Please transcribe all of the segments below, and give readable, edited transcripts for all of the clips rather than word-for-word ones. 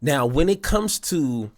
Now, when it comes to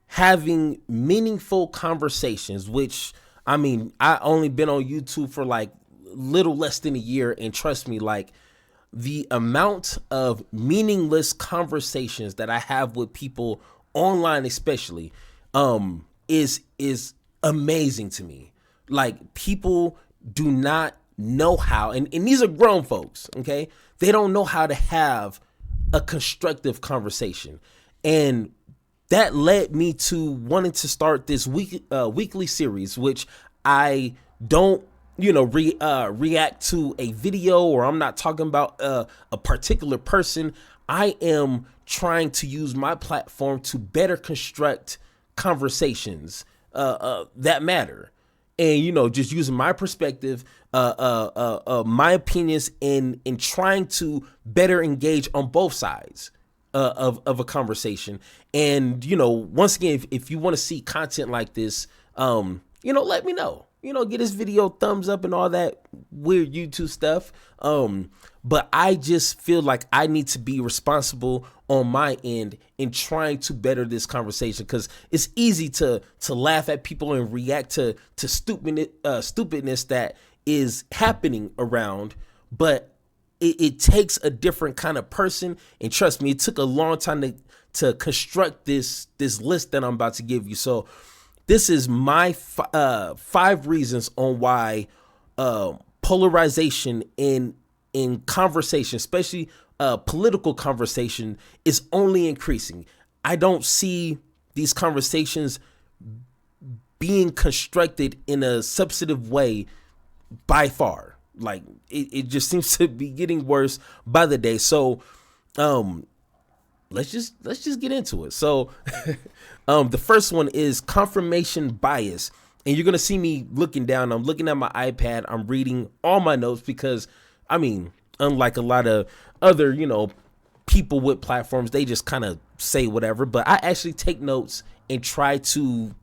having meaningful conversations, which I mean, I only been on YouTube for like little less than a year, and trust me, like the amount of meaningless conversations that I have with people online, especially, is amazing to me. Like people do not know how, and these are grown folks, okay? They don't know how to have a constructive conversation. And that led me to wanting to start this weekly series, which I don't, react to a video, or I'm not talking about a particular person. I am trying to use my platform to better construct conversations that matter, and just using my perspective, my opinions, in trying to better engage on both sides of a conversation. And once again, if you want to see content like this, let me know. Get this video thumbs up and all that weird YouTube stuff. But I just feel like I need to be responsible on my end in trying to better this conversation, because it's easy to laugh at people and react to stupidness that is happening around. But it takes a different kind of person, and trust me, it took a long time to construct this list that I'm about to give you. So this is my 5 reasons on why polarization in conversation, especially political conversation, is only increasing. I don't see these conversations being constructed in a substantive way by far. Like it just seems to be getting worse by the day. So let's just get into it. So the first one is confirmation bias. And you're gonna see me looking down. I'm looking at my iPad. I'm reading all my notes because, I mean, unlike a lot of other, people with platforms, they just kind of say whatever. But I actually take notes and try to,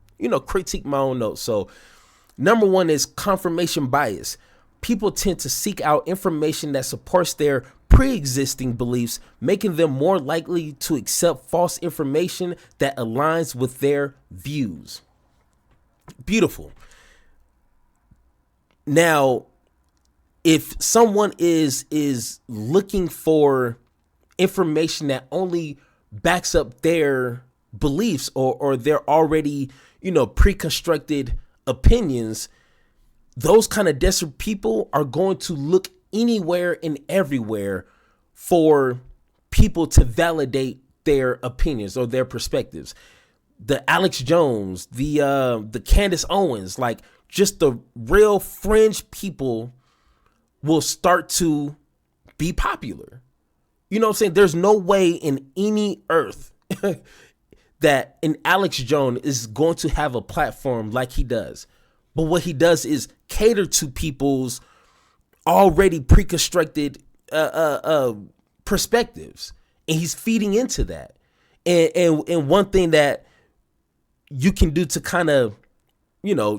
critique my own notes. So number 1 is confirmation bias. People tend to seek out information that supports their pre-existing beliefs, making them more likely to accept false information that aligns with their views. Beautiful. Now, if someone is looking for information that only backs up their beliefs, or their already, pre-constructed opinions, those kind of desperate people are going to look anywhere and everywhere for people to validate their opinions or their perspectives. The Alex Jones, the Candace Owens, like just the real fringe people will start to be popular. You know what I'm saying? There's no way in any earth that an Alex Jones is going to have a platform like he does. But what he does is cater to people's already pre-constructed perspectives, and he's feeding into that. And one thing that you can do to kind of,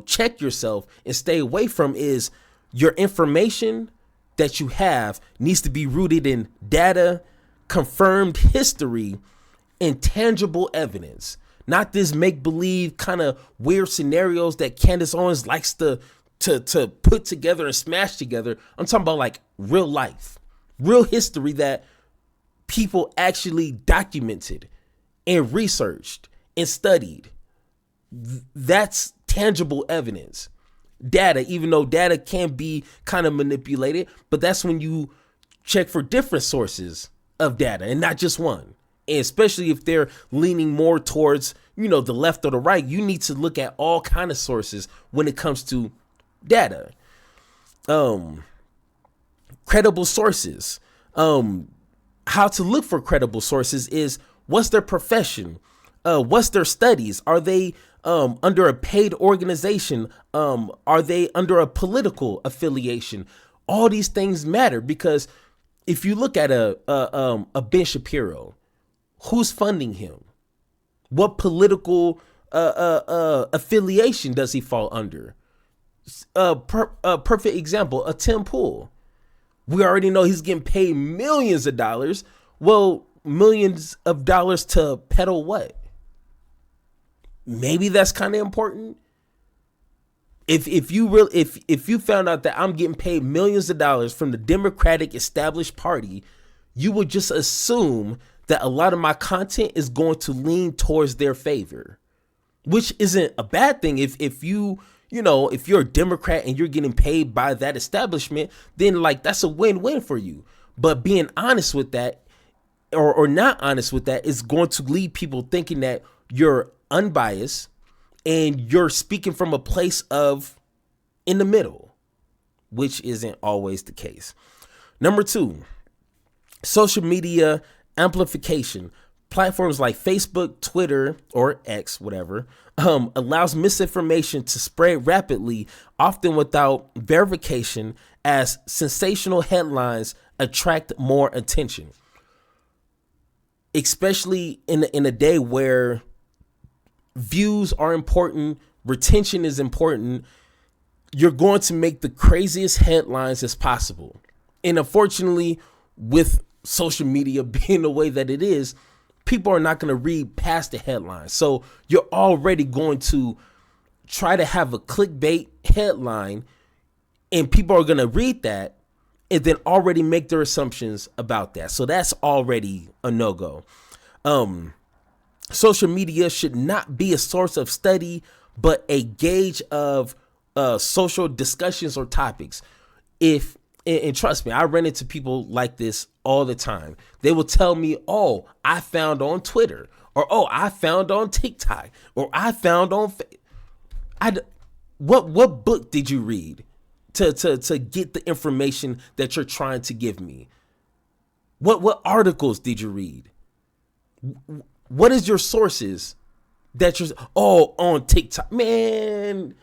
check yourself and stay away from is your information that you have needs to be rooted in data, confirmed history, and tangible evidence. Not this make-believe kind of weird scenarios that Candace Owens likes to put together and smash together. I'm talking about like real life, real history that people actually documented and researched and studied. That's tangible evidence. Data, even though data can be kind of manipulated, but that's when you check for different sources of data and not just one. And especially if they're leaning more towards, the left or the right, you need to look at all kind of sources when it comes to data. Credible sources. How to look for credible sources is, what's their profession? What's their studies? Are they under a paid organization? Are they under a political affiliation? All these things matter, because if you look at a Ben Shapiro, who's funding him? What political affiliation does he fall under? Perfect example, a Tim Pool. We already know he's getting paid millions of dollars. Well, millions of dollars to peddle what? Maybe that's kind of important. If you found out that I'm getting paid millions of dollars from the Democratic established party, you would just assume that a lot of my content is going to lean towards their favor, which isn't a bad thing. If you're a Democrat and you're getting paid by that establishment, then like that's a win-win for you. But being honest with that or not honest with that is going to lead people thinking that you're unbiased and you're speaking from a place of in the middle, which isn't always the case. Number 2, social media amplification. Platforms like Facebook, Twitter, or X, whatever, allows misinformation to spread rapidly, often without verification, as sensational headlines attract more attention. Especially in a day where views are important, retention is important, you're going to make the craziest headlines as possible. And unfortunately, with social media being the way that it is, people are not going to read past the headline. So you're already going to try to have a clickbait headline, and people are going to read that and then already make their assumptions about that. So that's already a no-go. Social media should not be a source of study, but a gauge of social discussions or topics. And trust me, I run into people like this all the time. They will tell me, oh, I found on Twitter, or oh, I found on TikTok, or I found on what book did you read to get the information that you're trying to give me? What articles did you read? What is your sources that you're on TikTok? Man,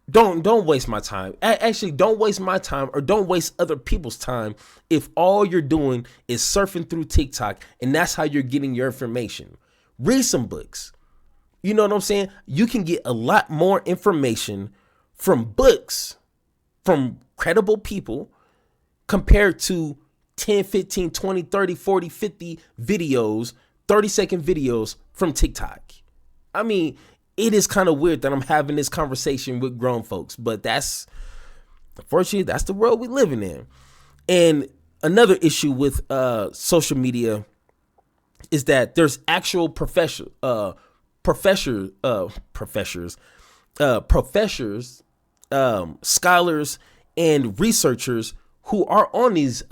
don't waste my time. Actually, don't waste my time, or don't waste other people's time if all you're doing is surfing through TikTok and that's how you're getting your information. Read some books. You know what I'm saying? You can get a lot more information from books, from credible people, compared to 10, 15, 20, 30, 40, 50 videos, 30-second videos from TikTok. I mean, it is kind of weird that I'm having this conversation with grown folks, but unfortunately, that's the world we're living in. And another issue with social media is that there's actual professors, scholars, and researchers who are on these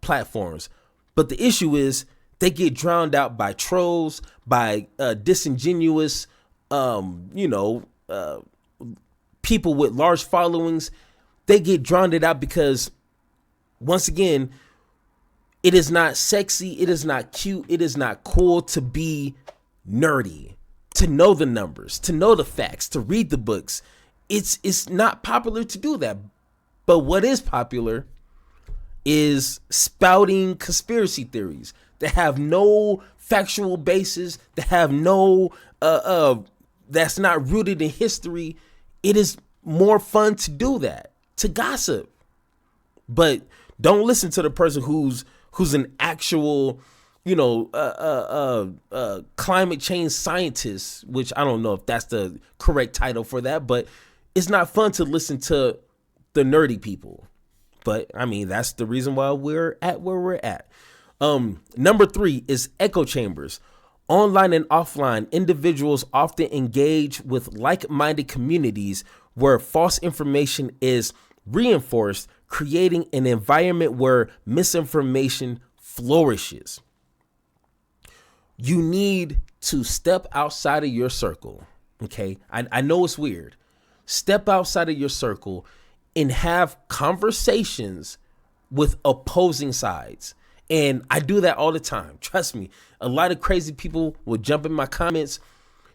platforms. But the issue is they get drowned out by trolls, by disingenuous, people with large followings. They get drowned out because, once again, it is not sexy, it is not cute, it is not cool to be nerdy, to know the numbers, to know the facts, to read the books. It's not popular to do that. But what is popular is spouting conspiracy theories that have no factual basis, that have no that's not rooted in history. It is more fun to do that, to gossip. But don't listen to the person who's an actual, climate change scientist, which I don't know if that's the correct title for that, but it's not fun to listen to the nerdy people. But I mean, that's the reason why we're at where we're at. Number 3 is echo chambers. Online and offline, individuals often engage with like-minded communities where false information is reinforced, creating an environment where misinformation flourishes. You need to step outside of your circle. Okay, I know it's weird. Step outside of your circle and have conversations with opposing sides. And I do that all the time. Trust me, a lot of crazy people will jump in my comments,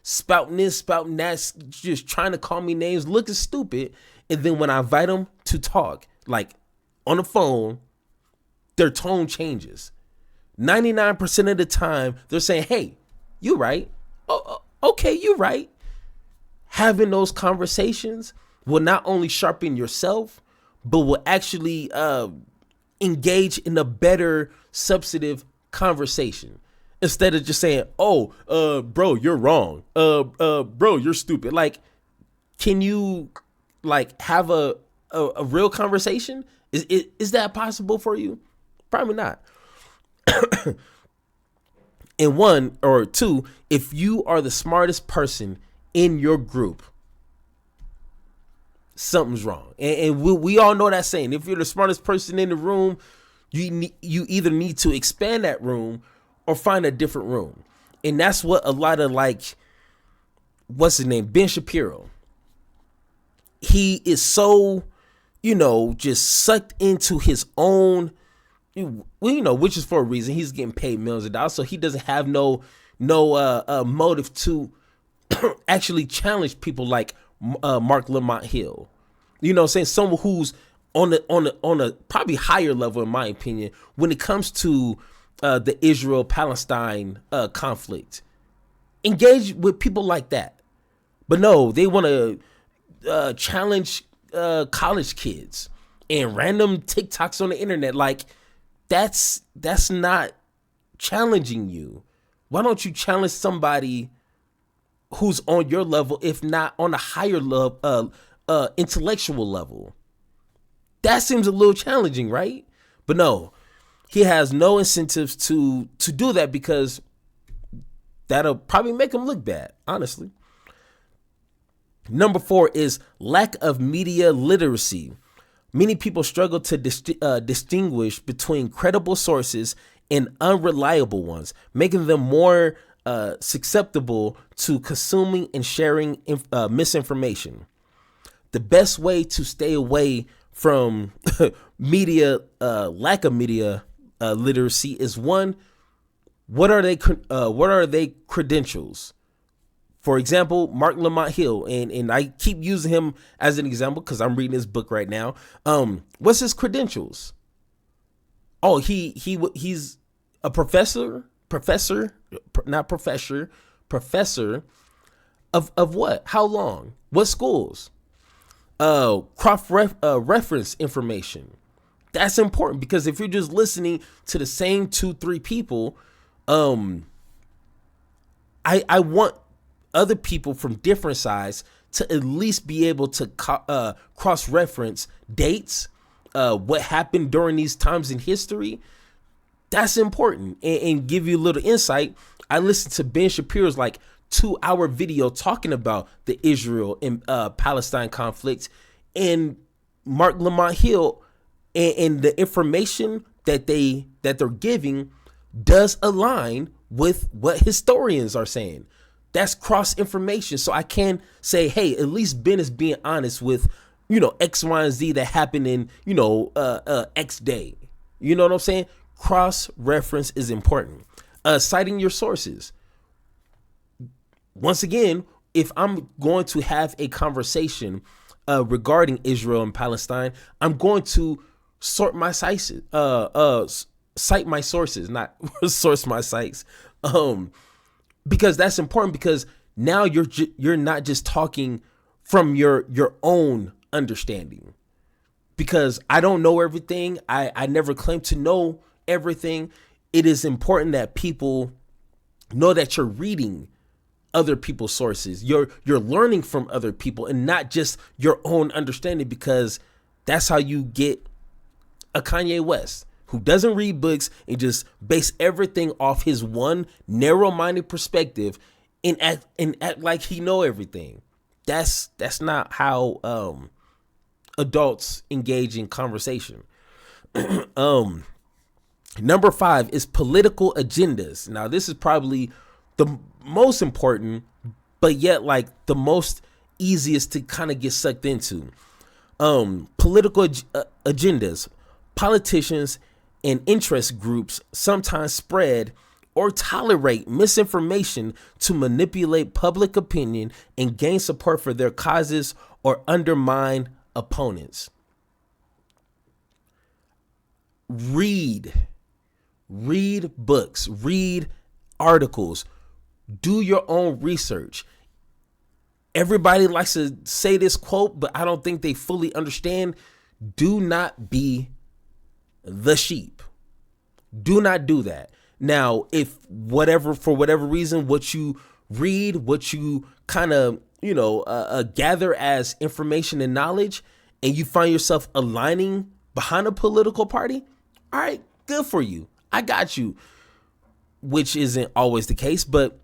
spouting this, spouting that, just trying to call me names, looking stupid. And then when I invite them to talk, like on the phone, their tone changes. 99% of the time, they're saying, hey, you right. Oh, okay, you right. Having those conversations will not only sharpen yourself, but will actually engage in a better substantive conversation instead of just saying, "Oh, bro, you're wrong. Bro, you're stupid." Like, can you like have a real conversation? Is that possible for you? Probably not. And one or two, if you are the smartest person in your group, something's wrong. And we all know that saying. If you're the smartest person in the room, you either need to expand that room or find a different room. And that's what a lot of like, what's his name? Ben Shapiro. He is so, just sucked into his own, which is for a reason. He's getting paid millions of dollars. So he doesn't have no motive to actually challenge people like Mark Lamont Hill. You know what I'm saying? Someone who's on a probably higher level, in my opinion, when it comes to the Israel-Palestine conflict. Engage with people like that. But no, they want to challenge college kids and random TikToks on the internet. Like, that's not challenging you. Why don't you challenge somebody who's on your level, if not on a higher level, intellectual level? That seems a little challenging, right? But no, he has no incentives to do that, because that'll probably make him look bad, honestly. Number 4 is lack of media literacy. Many people struggle to distinguish between credible sources and unreliable ones, making them more susceptible to consuming and sharing misinformation. The best way to stay away from lack of media literacy is, one, what are they credentials? For example, Mark Lamont Hill, and I keep using him as an example because I'm reading his book right now. What's his credentials? Oh, he's a professor of what? How long? What schools? Reference information. That's important, because if you're just listening to the same 2-3 people, I want other people from different sides to at least be able to cross-reference dates, what happened during these times in history. That's important, and give you a little insight. I listened to Ben Shapiro's like 2-hour video talking about the Israel and Palestine conflict, and Mark Lamont Hill, and the information that they're giving does align with what historians are saying. That's cross information. So I can say, hey, at least Ben is being honest with, X, Y, and Z that happened in, X day. You know what I'm saying? Cross reference is important. Citing your sources. Once again, if I'm going to have a conversation regarding Israel and Palestine, I'm going to cite my sources, not source my sites. Because that's important, because now you're not just talking from your own understanding, because I don't know everything. I never claim to know everything. It is important that people know that you're reading other people's sources. You're learning from other people and not just your own understanding, because that's how you get a Kanye West, who doesn't read books and just base everything off his one narrow-minded perspective and act like he know everything. That's not how adults engage in conversation. Number 5 is political agendas. Now, this is probably the most important, but yet like the most easiest to kind of get sucked into. Political agendas. Politicians and interest groups sometimes spread or tolerate misinformation to manipulate public opinion and gain support for their causes or undermine opponents. Read books, read articles, do your own research. Everybody likes to say this quote, but I don't think they fully understand. Do not be the sheep. Do not do that. Now, if for whatever reason, what you read, what you kind of, gather as information and knowledge, and you find yourself aligning behind a political party, all right, good for you. I got you, which isn't always the case, but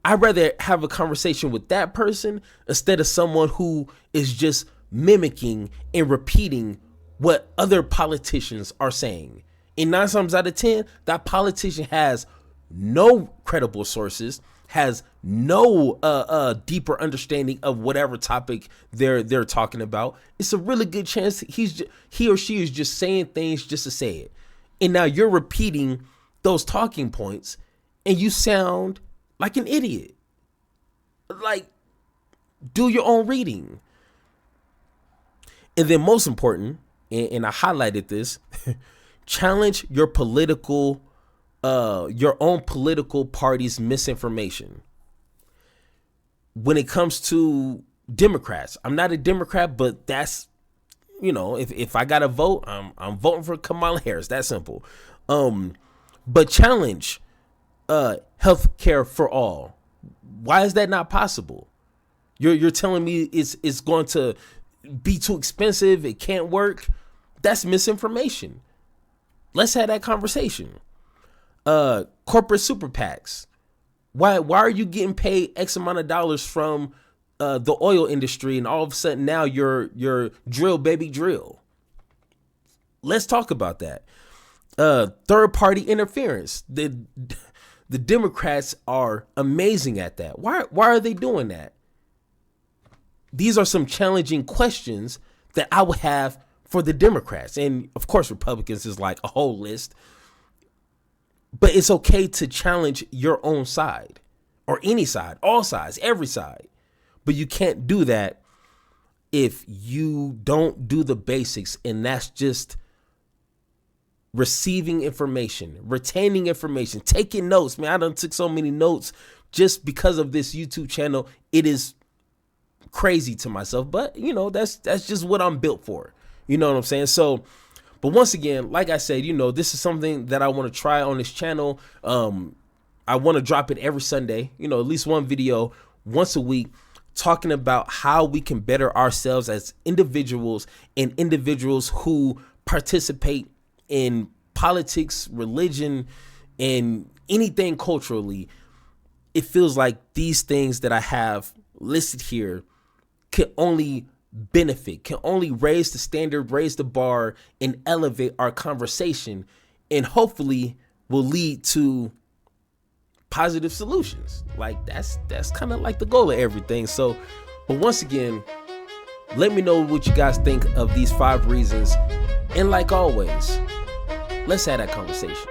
I'd rather have a conversation with that person instead of someone who is just mimicking and repeating what other politicians are saying. And 9 times out of 10, that politician has no credible sources, has no deeper understanding of whatever topic they're talking about. It's a really good chance he or she is just saying things just to say it. And now you're repeating those talking points and you sound like an idiot. Like, do your own reading. And then most important, and I highlighted this, challenge your own political party's misinformation. When it comes to Democrats, I'm not a Democrat, but that's, if I got to vote, I'm voting for Kamala Harris. That simple. But challenge health care for all. Why is that not possible? You're telling me it's going to be too expensive, it can't work? That's misinformation. Let's have that conversation. Corporate super PACs. Why are you getting paid X amount of dollars from the oil industry, and all of a sudden now you're drill baby drill? Let's talk about that. Third party interference. The Democrats are amazing at that. Why are they doing that? These are some challenging questions that I would have for the Democrats. And of course, Republicans is like a whole list. But it's okay to challenge your own side, or any side, all sides, every side. But you can't do that if you don't do the basics, and that's just receiving information, retaining information, taking notes. Man, I done took so many notes just because of this YouTube channel. It is crazy to myself, but that's just what I'm built for. You know what I'm saying? So, but once again, like I said, this is something that I want to try on this channel. I want to drop it every Sunday, at least one video once a week, talking about how we can better ourselves as individuals, and individuals who participate in politics, religion, and anything culturally. It feels like these things that I have listed here can only benefit, can only raise the standard, raise the bar, and elevate our conversation, and hopefully will lead to positive solutions. Like that's kind of like the goal of everything. So, but once again, let me know what you guys think of these 5 reasons. And like always, let's have that conversation.